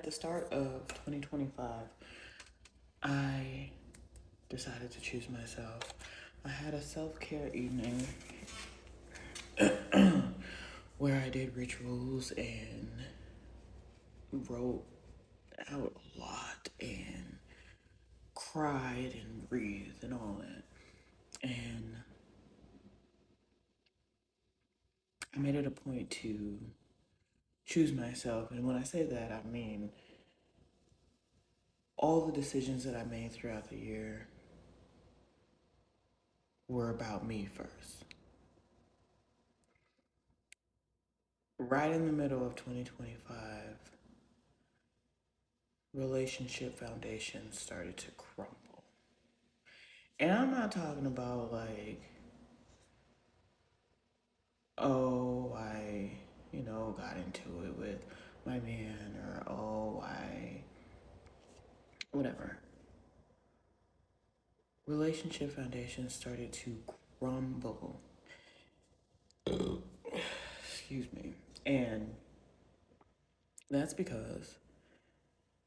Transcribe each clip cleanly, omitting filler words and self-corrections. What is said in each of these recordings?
the start of 2025, I decided to choose myself. I had a self-care evening where I did rituals and wrote out a lot and cried and breathed and all that. And I made it a point to choose myself. And when I say that, I mean all the decisions that I made throughout the year were about me first. Right in the middle of 2025, relationship foundations started to crumble. And I'm not talking about like, oh, got into it with my man, or oh, whatever. Relationship foundations started to crumble. Excuse me. And that's because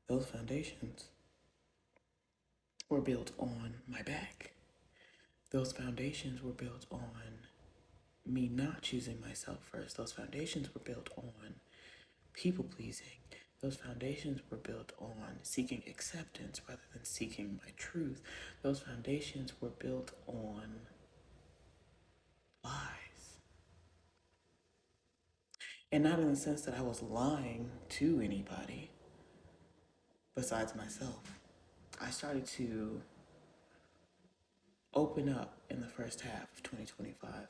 those foundations were built on my back. Those foundations were built on me not choosing myself first. Those foundations were built on people pleasing. Those foundations were built on seeking acceptance rather than seeking my truth. Those foundations were built on lies. And not in the sense that I was lying to anybody besides myself. I started to open up in the first half of 2025.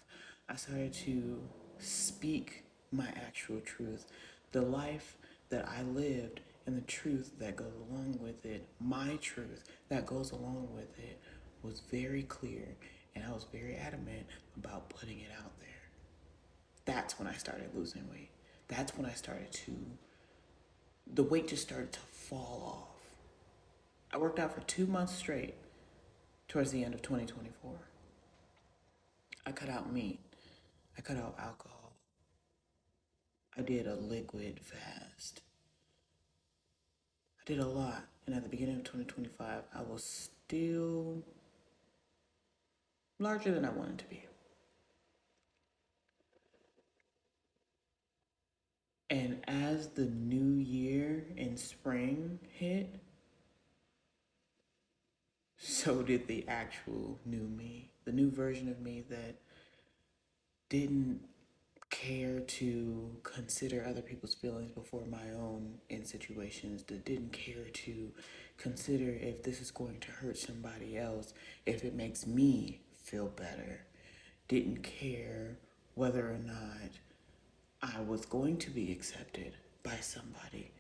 I started to speak my actual truth, the life that I lived, and the truth that goes along with it, my truth that goes along with it, was very clear, and I was very adamant about putting it out there. That's when I started losing weight. That's when the weight just started to fall off. I worked out for 2 months straight towards the end of 2024. I cut out meat. I cut out alcohol. I did a liquid fast. I did a lot. And at the beginning of 2025, I was still larger than I wanted to be. And as the new year in spring hit, so did the actual new me, the new version of me that didn't care to consider other people's feelings before my own in situations, that didn't care to consider if this is going to hurt somebody else, if it makes me feel better, didn't care whether or not I was going to be accepted by somebody.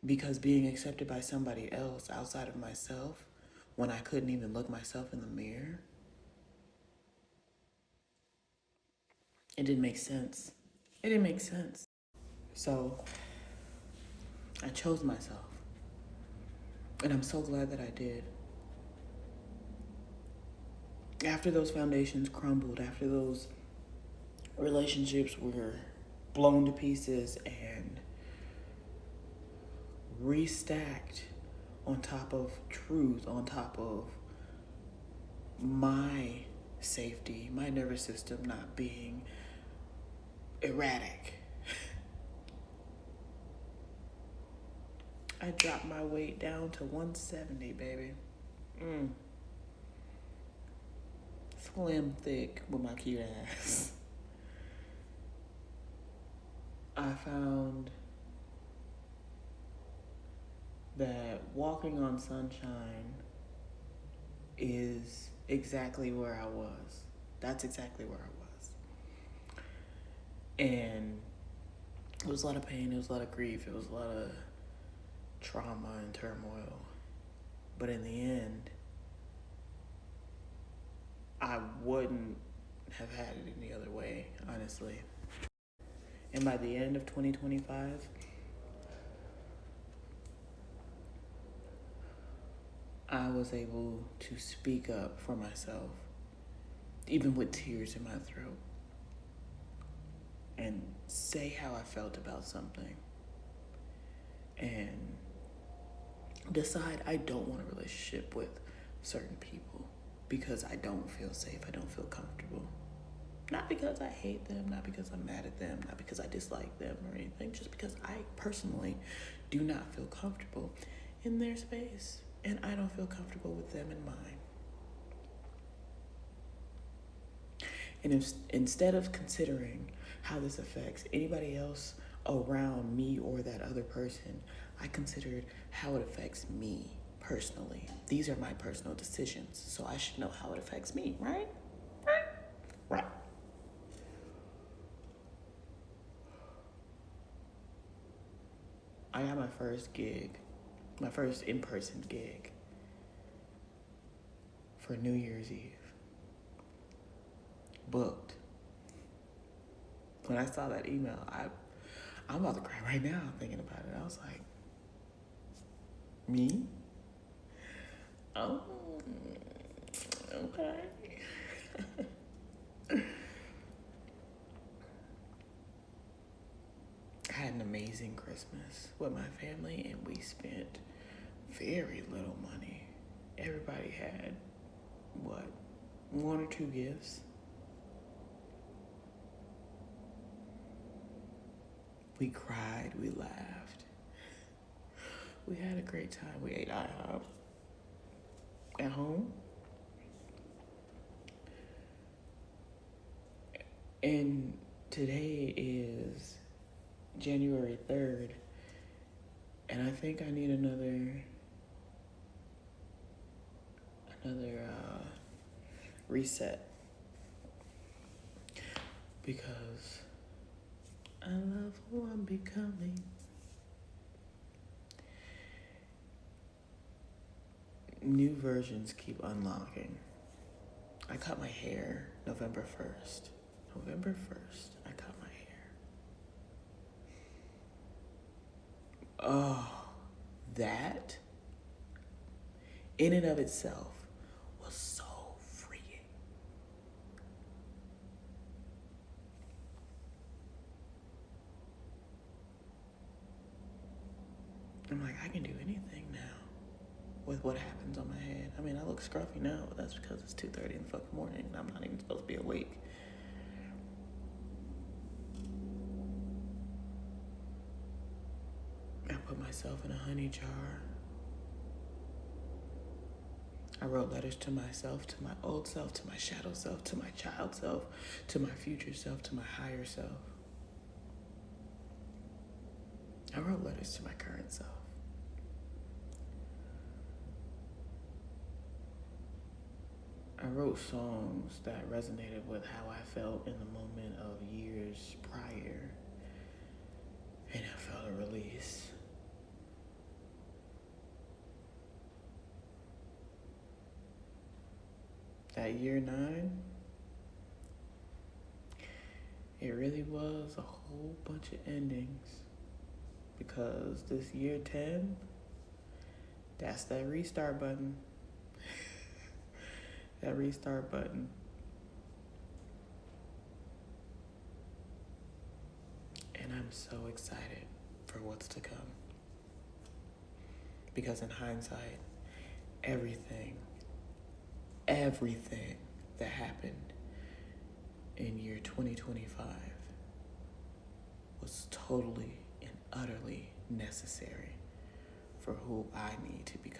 Because being accepted by somebody else outside of myself, when I couldn't even look myself in the mirror, it didn't make sense. It didn't make sense. So I chose myself. And I'm so glad that I did. After those foundations crumbled, after those relationships were blown to pieces and restacked on top of truth, on top of my safety, my nervous system not being erratic, I dropped my weight down to 170, baby. Slim thick with my cute ass. I found that walking on sunshine is exactly where I was. That's exactly where I was. And it was a lot of pain, it was a lot of grief, it was a lot of trauma and turmoil. But in the end, I wouldn't have had it any other way, honestly. And by the end of 2025, I was able to speak up for myself, even with tears in my throat, and say how I felt about something. and decide I don't want a relationship with certain people because I don't feel safe, I don't feel comfortable. Not because I hate them, not because I'm mad at them, not because I dislike them or anything, just because I personally do not feel comfortable in their space and I don't feel comfortable with them in mine. And if, instead of considering how this affects anybody else around me or that other person, I considered how it affects me personally. These are my personal decisions, so I should know how it affects me, right? Right. I got my first gig, my first in-person gig for New Year's Eve. Booked. When I saw that email, I'm about to cry right now thinking about it. I was like, me? Oh, okay. I had an amazing Christmas with my family, and we spent very little money. Everybody had, what, one or two gifts. We cried, we laughed. We had a great time. We ate IHOP at home. And today is January 3rd, and I think I need another reset because I love who I'm becoming. New versions keep unlocking. I cut my hair November 1st. November 1st, I cut my hair. Oh, that in and of itself was so freeing. I'm like, I can do anything now with what happens on my head. I mean, I look scruffy now, but that's because it's 2:30 in the fucking morning and I'm not even supposed to be awake. I put myself in a honey jar. I wrote letters to myself, to my old self, to my shadow self, to my child self, to my future self, to my higher self. I wrote letters to my current self. I wrote songs that resonated with how I felt in the moment of years prior, and I felt a release. That year 9, it really was a whole bunch of endings, because this year 10, that's that restart button. That restart button. And I'm so excited for what's to come. Because in hindsight, everything that happened in year 2025 was totally and utterly necessary for who I need to become.